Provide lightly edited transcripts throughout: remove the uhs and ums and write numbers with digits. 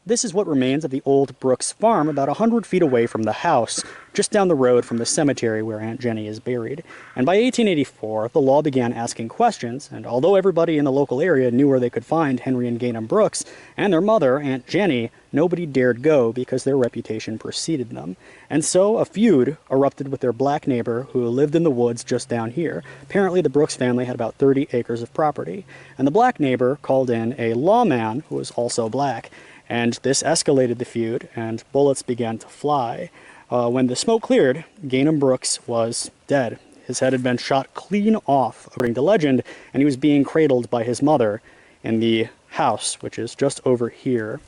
this is what remains of the old Brooks farm about 100 feet away from the house, just down the road from the cemetery where Aunt Jenny is buried. And by 1884, the law began asking questions, and although everybody in the local area knew where they could find Henry and Gaynham Brooks and their mother, Aunt Jenny, nobody dared go because their reputation preceded them. And so a feud erupted with their black neighbor who lived in the woods just down here. Apparently the Brooks family had about 30 acres of property. And the black neighbor called in a lawman who was also black. And this escalated the feud, and bullets began to fly. When the smoke cleared, Gaynham Brooks was dead. His head had been shot clean off, according to legend, and he was being cradled by his mother in the house, which is just over here.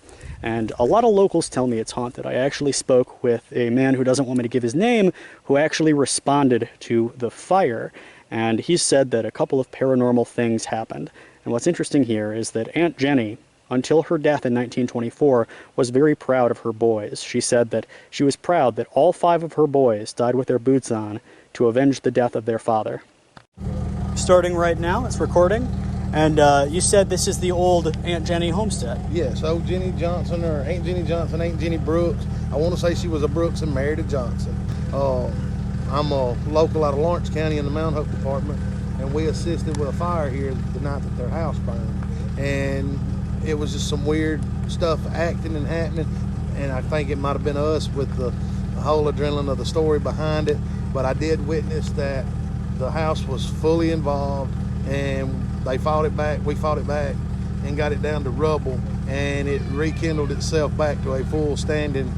And a lot of locals tell me it's haunted. I actually spoke with a man who doesn't want me to give his name, who actually responded to the fire. And he said that a couple of paranormal things happened. And what's interesting here is that Aunt Jenny, until her death in 1924, was very proud of her boys. She said that she was proud that all 5 of her boys died with their boots on to avenge the death of their father. Starting right now, it's recording. And you said this is the old Aunt Jenny homestead. Yes, old Jenny Johnson, or Aunt Jenny Johnson, Aunt Jenny Brooks. I want to say she was a Brooks and married a Johnson. I'm a local out of Lawrence County in the Mount Hope Department, and we assisted with a fire here the night that their house burned. And it was just some weird stuff acting and happening, and I think it might have been us with the whole adrenaline of the story behind it. But I did witness that the house was fully involved, and they fought it back, we fought it back, and got it down to rubble, and it rekindled itself back to a full standing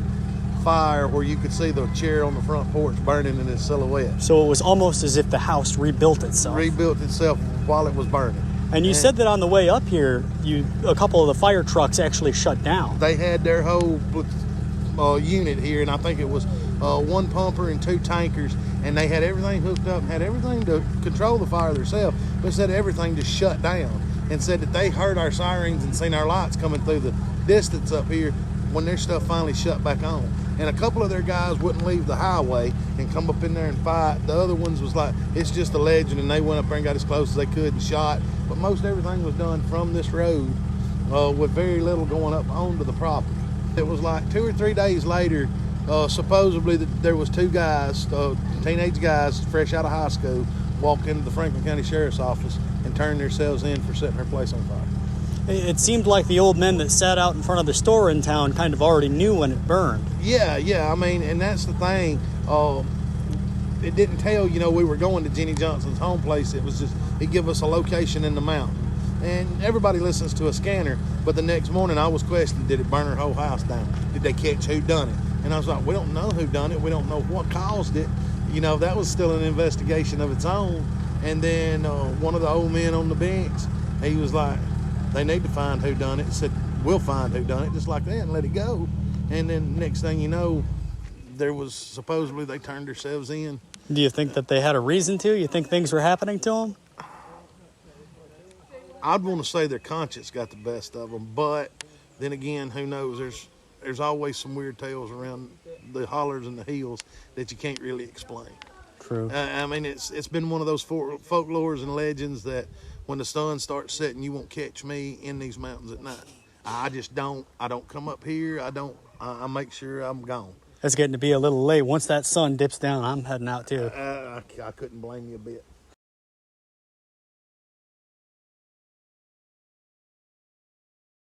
fire where you could see the chair on the front porch burning in its silhouette. So it was almost as if the house rebuilt itself. Rebuilt itself while it was burning. And you said that on the way up here, a couple of the fire trucks actually shut down. They had their whole unit here, and I think it was 1 pumper and 2 tankers, and they had everything hooked up and had everything to control the fire themselves, but said everything just shut down, and said that they heard our sirens and seen our lights coming through the distance up here when their stuff finally shut back on. And a couple of their guys wouldn't leave the highway and come up in there and fight. The other ones was like, it's just a legend, and they went up there and got as close as they could and shot. But most everything was done from this road with very little going up onto the property. It was like 2 or 3 days later, supposedly there was 2 guys, teenage guys, fresh out of high school, walked into the Franklin County Sheriff's Office and turned themselves in for setting her place on fire. It seemed like the old men that sat out in front of the store in town kind of already knew when it burned. Yeah, I mean, and that's the thing. It didn't tell, we were going to Jenny Johnson's home place. It was just, it gave us a location in the mountain. And everybody listens to a scanner, but the next morning I was questioned, did it burn her whole house down? Did they catch who done it? And I was like, we don't know who done it. We don't know what caused it. That was still an investigation of its own. And then one of the old men on the bench, he was like, they need to find who done it. He said, we'll find who done it, just like that, and let it go. And then next thing you know, there was supposedly they turned themselves in. Do you think that they had a reason to? You think things were happening to them? I'd want to say their conscience got the best of them, but then again, who knows? There's always some weird tales around the hollers and the hills that you can't really explain. True. I mean, it's been one of those folklores and legends that when the sun starts setting, you won't catch me in these mountains at night. I don't come up here. I make sure I'm gone. It's getting to be a little late. Once that sun dips down, I'm heading out too. I couldn't blame you a bit.